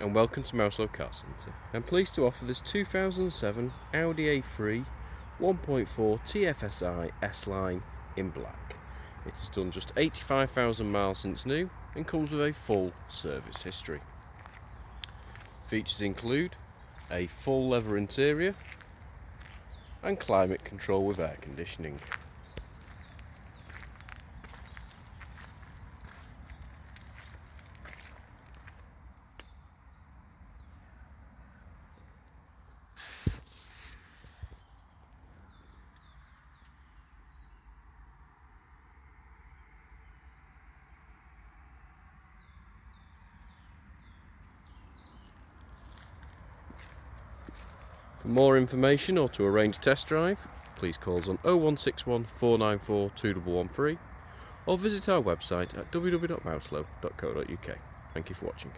and welcome to Mouselow Car Centre. I'm pleased to offer this 2007 Audi A3 1.4 TFSI S line in black. It has done just 85,000 miles since new and comes with a full service history. Features include a full leather interior and climate control with air conditioning. For more information or to arrange a test drive, please call us on 0161 494 2113 or visit our website at www.mouselow.co.uk. Thank you for watching.